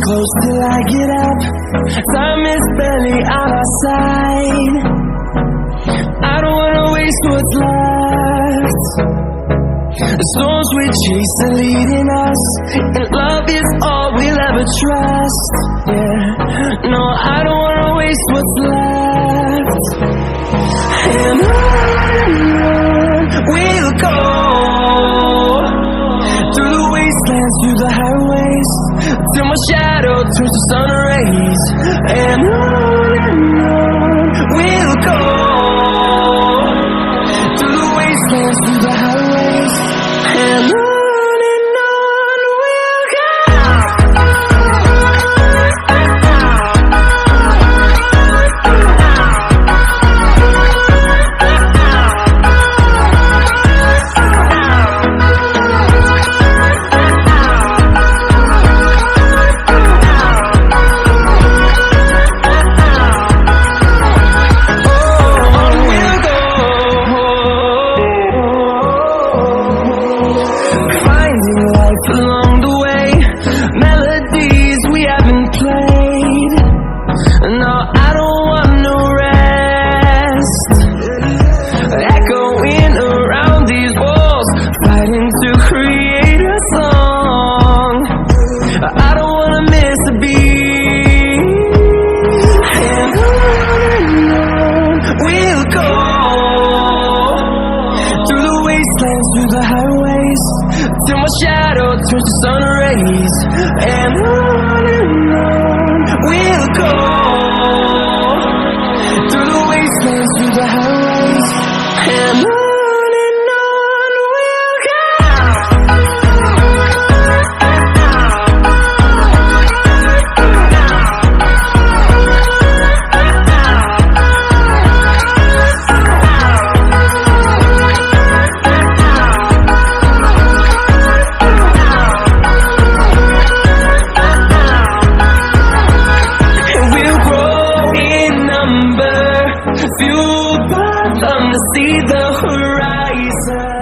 close till I get up. Time is barely on our side. I don't wanna waste what's left. The storms we chase are leading us, and love is all we'll ever trust. Yeah, no, I don't wanna waste what's left. And on we'll go, through the wastelands, through the highways, till my shadow turns to sun rays. And on we'll go, through the wastelands, through the highways, and on we'll go. Along the way, melodies we haven't played. No, I don't want no rest. Echoing around these walls, fighting to create a song. I don't wanna miss a beat. And on we'll go, through the wastelands, through the highways, till my shadow turns to sun rays. And on we'll go, through the wastelands, through the highways, and on we'll go. Fueled by them to see the horizon.